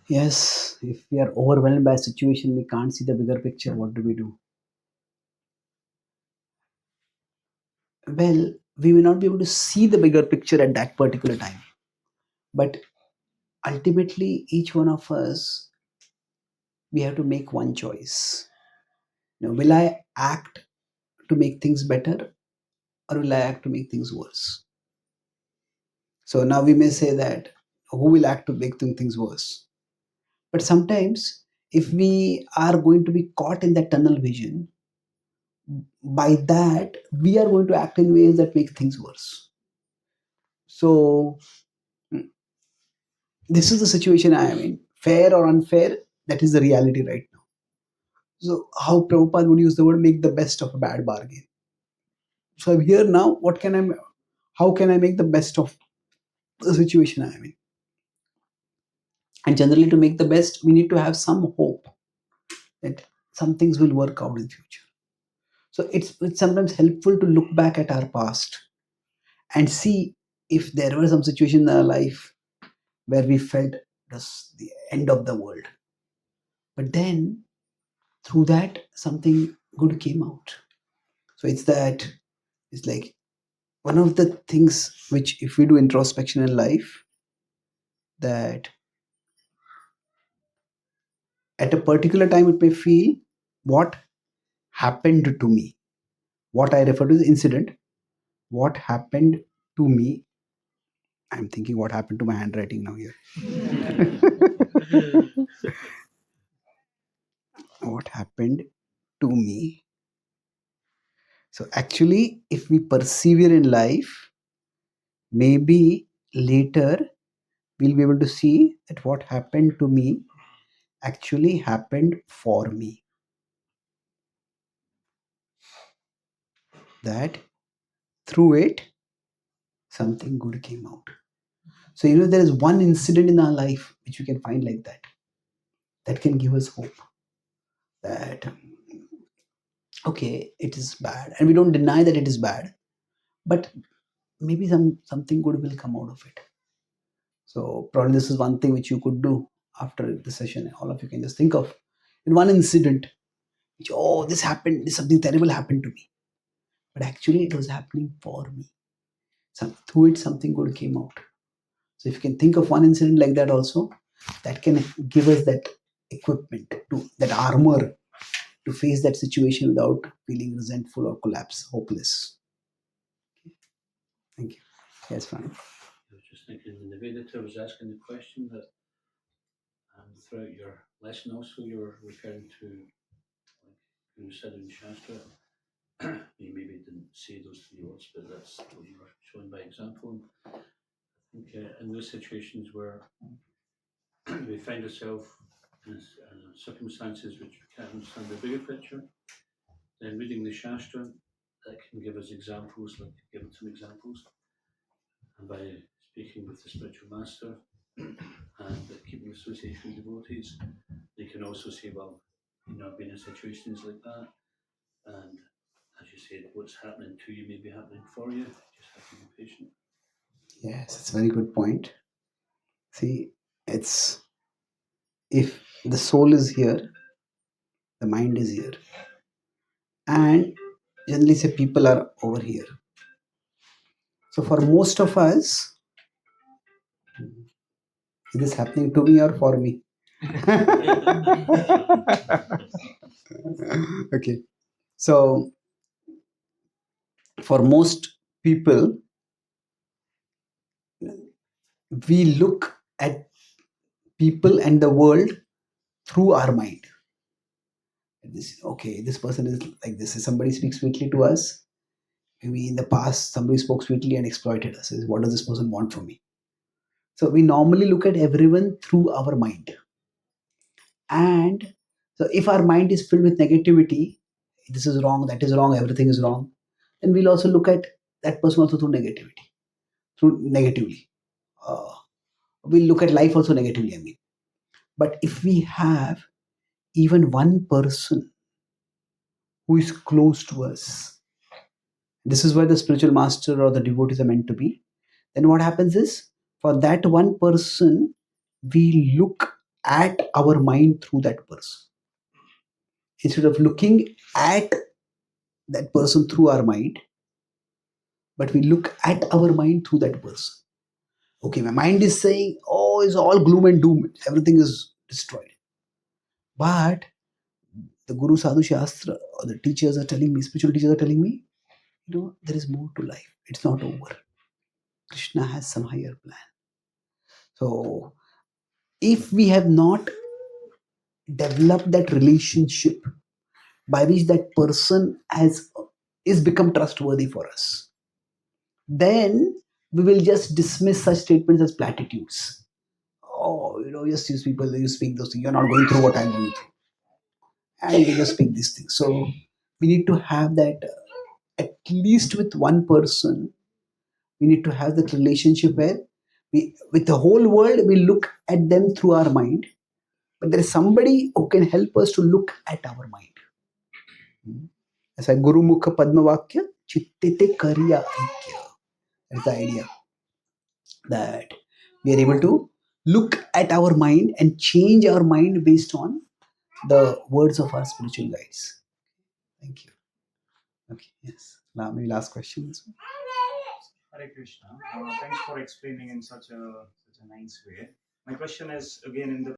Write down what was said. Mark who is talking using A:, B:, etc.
A: Yes, if we are overwhelmed by a situation, we can't see the bigger picture. What do we do? Well, we may not be able to see the bigger picture at that particular time, but ultimately, each one of us, we have to make one choice. Will I act to make things better, or will I act to make things worse? So now we may say that who will act to make things worse? But sometimes, if we are going to be caught in that tunnel vision, by that we are going to act in ways that make things worse. So this is the situation I am in. Fair or unfair, that is the reality right now. So how Prabhupada would use the word make the best of a bad bargain. So I'm here now. How can I make the best of the situation I am in? And generally, to make the best, we need to have some hope that some things will work out in future. So it's sometimes helpful to look back at our past and see if there were some situations in our life where we felt this the end of the world. But then through that something good came out. So it's like one of the things which, if we do introspection in life, that at a particular time it may feel what happened to me. What I refer to as incident, what happened to me. I'm thinking what happened to my handwriting now here. What happened to me. So actually, if we persevere in life, maybe later we'll be able to see that what happened to me actually happened for me. That through it, something good came out. So, there is one incident in our life which we can find like that. That can give us hope. That, okay, it is bad. And we don't deny that it is bad. But maybe something good will come out of it. So probably this is one thing which you could do after the session. All of you can just think of in one incident, which, this happened, something terrible happened to me. But actually it was happening for me. Through it, something good came out. So if you can think of one incident like that also, that can give us that equipment, that armor to face that situation without feeling resentful or hopeless. Thank you. Yes, fine.
B: I was just thinking, in the way that I was asking the question, that throughout your lesson also you were referring to, like you said in Shastra, you maybe didn't say those three words, but that's what you were showing by example. I think in those situations where we find ourselves in circumstances which we can't understand the bigger picture, then reading the Shastra, that can give us examples, like giving some examples. And by speaking with the spiritual master and keeping association with devotees, they can also say, well, I've been in situations like that, and as you said, what's happening to you may be happening for you. Just have to be patient.
A: Yes, it's a very good point. See, it's if the soul is here, the mind is here, and generally say people are over here. So for most of us, is this happening to me or for me? Okay, so for most people, we look at people and the world through our mind. This person is like this. If somebody speaks sweetly to us, maybe in the past somebody spoke sweetly and exploited us. What does this person want from me? So we normally look at everyone through our mind. And so if our mind is filled with negativity, this is wrong, that is wrong, everything is wrong, then we'll also look at that person also through negatively. Uh, we'll look at life also negatively, I mean. But if we have even one person who is close to us, this is where the spiritual master or the devotees are meant to be, then what happens is, for that one person, we look at our mind through that person. Instead of looking at that person through our mind, but we look at our mind through that person. Okay, my mind is saying, oh, it's all gloom and doom, everything is destroyed. But the Guru Sadhu Shastra or the teachers are telling me, spiritual teachers are telling me, there is more to life. It's not over. Krishna has some higher plan. So if we have not developed that relationship by which that person is become trustworthy for us, then we will just dismiss such statements as platitudes. Oh, just use people, you speak those things. You're not going through what I'm going through. And you just speak these things. So we need to have that, at least with one person, we need to have that relationship where with the whole world, we look at them through our mind. But there is somebody who can help us to look at our mind. As a Guru Mukha Padma Vakya, Chittite Karya Aikya. That's the idea, that we are able to look at our mind and change our mind based on the words of our spiritual guides. Thank you. Okay, yes. Now, maybe last question.
C: Hare Krishna. Thanks for explaining in such a nice way. My question is again in the